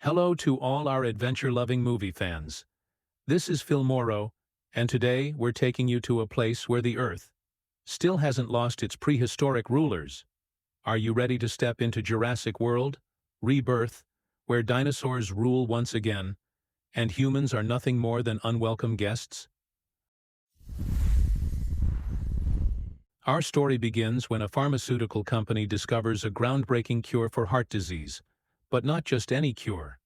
Hello to all our adventure-loving movie fans. This is Filmoro, and today we're taking you to a place where the Earth still hasn't lost its prehistoric rulers. Are you ready to step into Jurassic World, Rebirth, where dinosaurs rule once again, and humans are nothing more than unwelcome guests? Our story begins when a pharmaceutical company discovers a groundbreaking cure for heart disease, but not just any cure.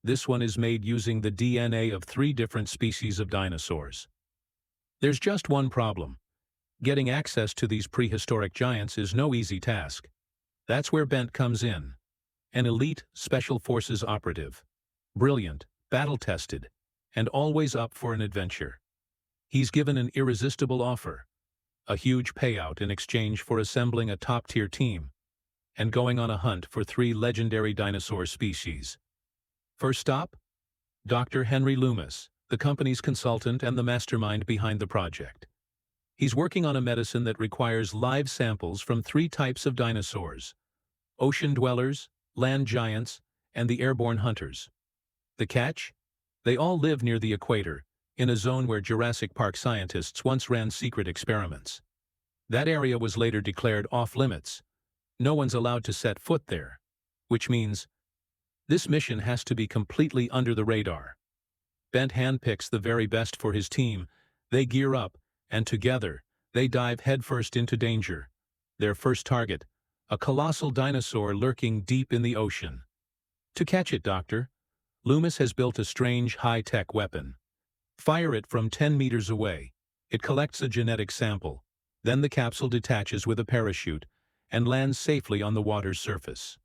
This one is made using the DNA of 3 different species of dinosaurs. There's just one problem. Getting access to these prehistoric giants is no easy task. That's where Bent comes in. An elite special forces operative. Brilliant, battle-tested, and always up for an adventure. He's given an irresistible offer. A huge payout in exchange for assembling a top-tier team and going on a hunt for 3 legendary dinosaur species. First stop? Dr. Henry Loomis, the company's consultant and the mastermind behind the project. He's working on a medicine that requires live samples from 3 types of dinosaurs: ocean dwellers, land giants, and the airborne hunters. The catch? They all live near the equator, in a zone where Jurassic Park scientists once ran secret experiments. That area was later declared off-limits. No one's allowed to set foot there, which means this mission has to be completely under the radar. Bent handpicks the very best for his team. They gear up, and together, they dive headfirst into danger. Their first target, a colossal dinosaur lurking deep in the ocean. To catch it, Doctor, Loomis has built a strange high-tech weapon. Fire it from 10 meters away. It collects a genetic sample. Then the capsule detaches with a parachute and lands safely on the water's surface.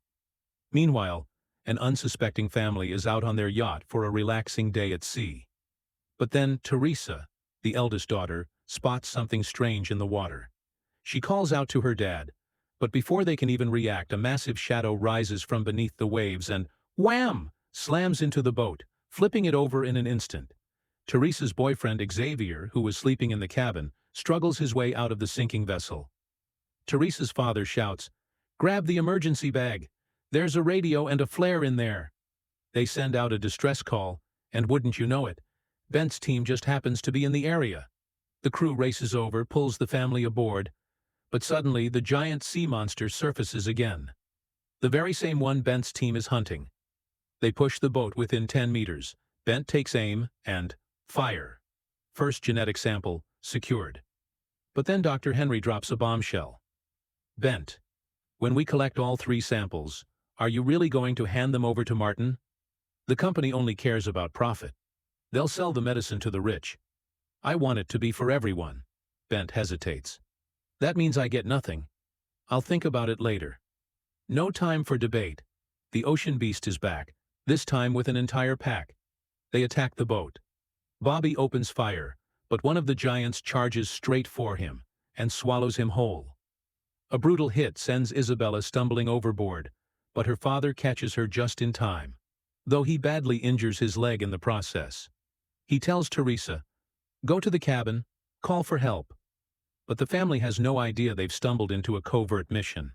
Meanwhile, an unsuspecting family is out on their yacht for a relaxing day at sea. But then Teresa, the eldest daughter, spots something strange in the water. She calls out to her dad, but before they can even react, a massive shadow rises from beneath the waves and, wham! Slams into the boat, flipping it over in an instant. Teresa's boyfriend Xavier, who was sleeping in the cabin, struggles his way out of the sinking vessel. Teresa's father shouts, "Grab the emergency bag! There's a radio and a flare in there!" They send out a distress call, and wouldn't you know it, Bent's team just happens to be in the area. The crew races over, pulls the family aboard, but suddenly the giant sea monster surfaces again. The very same one Bent's team is hunting. They push the boat within 10 meters. Bent takes aim and fire. First genetic sample secured. But then Dr. Henry drops a bombshell. Bent, when we collect all 3 samples, are you really going to hand them over to Martin? The company only cares about profit. They'll sell the medicine to the rich. I want it to be for everyone. Bent hesitates. That means I get nothing. I'll think about it later. No time for debate. The ocean beast is back, this time with an entire pack. They attack the boat. Bobby opens fire, but one of the giants charges straight for him and swallows him whole. A brutal hit sends Isabella stumbling overboard, but her father catches her just in time, though he badly injures his leg in the process. He tells Teresa, "Go to the cabin, call for help." But the family has no idea they've stumbled into a covert mission.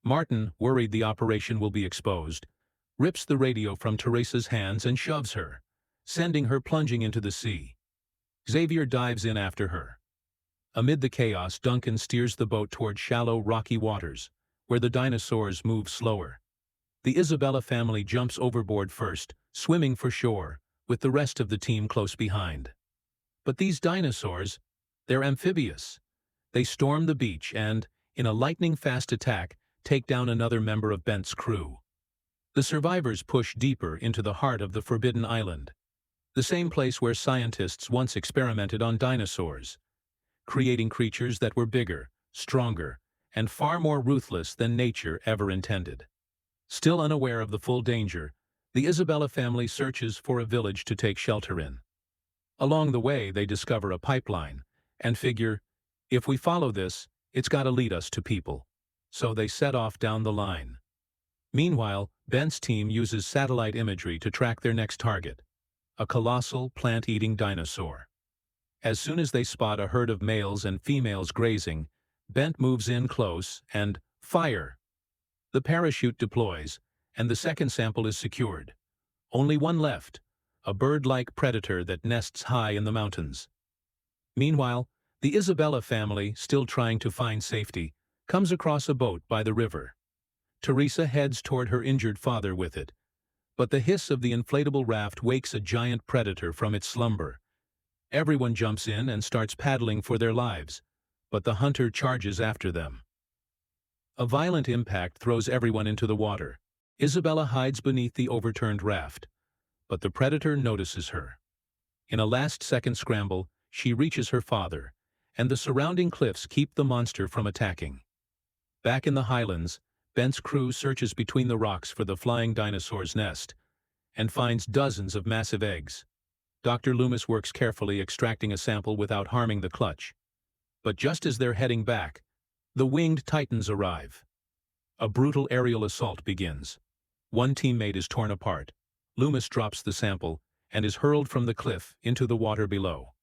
Martin, worried the operation will be exposed, rips the radio from Teresa's hands and shoves her, sending her plunging into the sea. Xavier dives in after her. Amid the chaos, Duncan steers the boat toward shallow, rocky waters, where the dinosaurs move slower. The Isabella family jumps overboard first, swimming for shore, with the rest of the team close behind. But these dinosaurs, they're amphibious. They storm the beach and, in a lightning-fast attack, take down another member of Bent's crew. The survivors push deeper into the heart of the Forbidden Island, the same place where scientists once experimented on dinosaurs, creating creatures that were bigger, stronger, and far more ruthless than nature ever intended. Still unaware of the full danger, the Isabella family searches for a village to take shelter in. Along the way, they discover a pipeline, and figure, if we follow this, it's gotta lead us to people. So they set off down the line. Meanwhile, Bent's team uses satellite imagery to track their next target, a colossal plant-eating dinosaur. As soon as they spot a herd of males and females grazing, Bent moves in close and fire. The parachute deploys, and the second sample is secured. Only one left, a bird-like predator that nests high in the mountains. Meanwhile, the Isabella family, still trying to find safety, comes across a boat by the river. Teresa heads toward her injured father with it, but the hiss of the inflatable raft wakes a giant predator from its slumber. Everyone jumps in and starts paddling for their lives, but the hunter charges after them. A violent impact throws everyone into the water. Isabella hides beneath the overturned raft, but the predator notices her. In a last-second scramble, she reaches her father, and the surrounding cliffs keep the monster from attacking. Back in the highlands, Bent's crew searches between the rocks for the flying dinosaur's nest, and finds dozens of massive eggs. Dr. Loomis works carefully, extracting a sample without harming the clutch. But just as they're heading back, the winged titans arrive. A brutal aerial assault begins. One teammate is torn apart. Loomis drops the sample and is hurled from the cliff into the water below.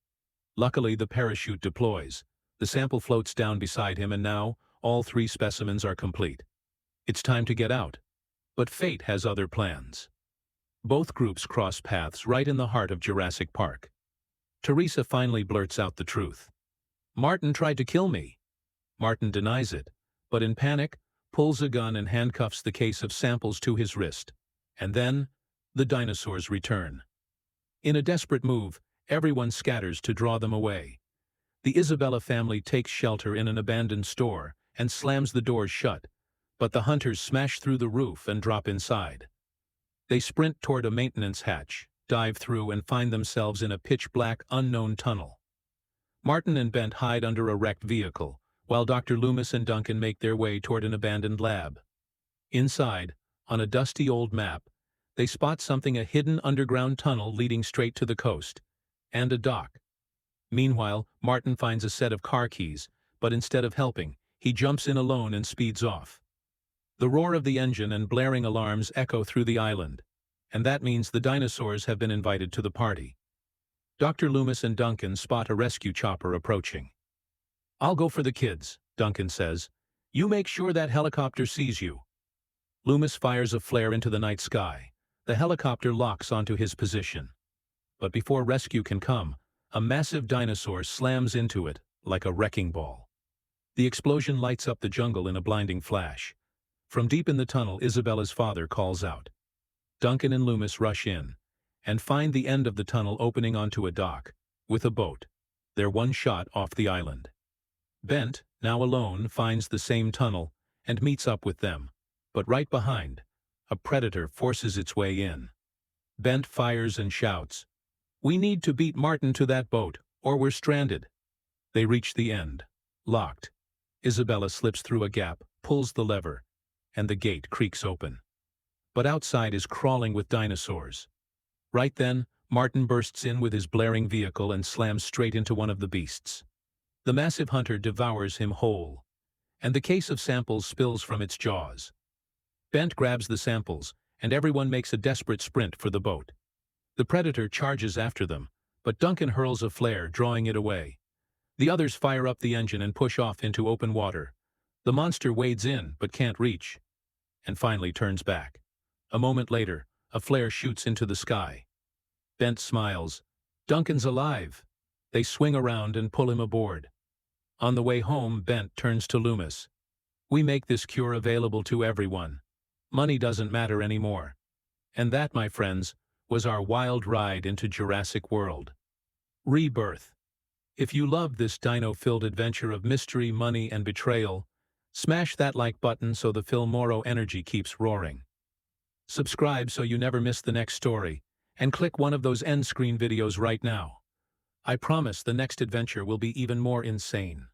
Luckily, the parachute deploys. The sample floats down beside him, and now all 3 specimens are complete. It's time to get out. But fate has other plans. Both groups cross paths right in the heart of Jurassic Park. Teresa finally blurts out the truth. "Martin tried to kill me." Martin denies it, but in panic, pulls a gun and handcuffs the case of samples to his wrist. And then, the dinosaurs return. In a desperate move, everyone scatters to draw them away. The Isabella family takes shelter in an abandoned store and slams the doors shut, but the hunters smash through the roof and drop inside. They sprint toward a maintenance hatch, dive through, and find themselves in a pitch-black, unknown tunnel. Martin and Bent hide under a wrecked vehicle, while Dr. Loomis and Duncan make their way toward an abandoned lab. Inside, on a dusty old map, they spot something: a hidden underground tunnel leading straight to the coast, and a dock. Meanwhile, Martin finds a set of car keys, but instead of helping, he jumps in alone and speeds off. The roar of the engine and blaring alarms echo through the island, and that means the dinosaurs have been invited to the party. Dr. Loomis and Duncan spot a rescue chopper approaching. "I'll go for the kids," Duncan says. "You make sure that helicopter sees you." Loomis fires a flare into the night sky. The helicopter locks onto his position. But before rescue can come, a massive dinosaur slams into it like a wrecking ball. The explosion lights up the jungle in a blinding flash. From deep in the tunnel, Isabella's father calls out. Duncan and Loomis rush in and find the end of the tunnel opening onto a dock with a boat. They're one shot off the island. Bent, now alone, finds the same tunnel and meets up with them, but right behind, a predator forces its way in. Bent fires and shouts, "We need to beat Martin to that boat, or we're stranded." They reach the end, locked. Isabella slips through a gap, pulls the lever, and the gate creaks open. But outside is crawling with dinosaurs. Right then, Martin bursts in with his blaring vehicle and slams straight into one of the beasts. The massive hunter devours him whole, and the case of samples spills from its jaws. Bent grabs the samples, and everyone makes a desperate sprint for the boat. The predator charges after them, but Duncan hurls a flare, drawing it away. The others fire up the engine and push off into open water. The monster wades in, but can't reach, and finally turns back. A moment later, a flare shoots into the sky. Bent smiles. "Duncan's alive." They swing around and pull him aboard. On the way home, Bent turns to Loomis. "We make this cure available to everyone. Money doesn't matter anymore." And that, my friends, was our wild ride into Jurassic World. Rebirth. If you loved this dino-filled adventure of mystery, money, and betrayal, smash that like button so the Filmoro energy keeps roaring. Subscribe so you never miss the next story, and click one of those end screen videos right now. I promise the next adventure will be even more insane.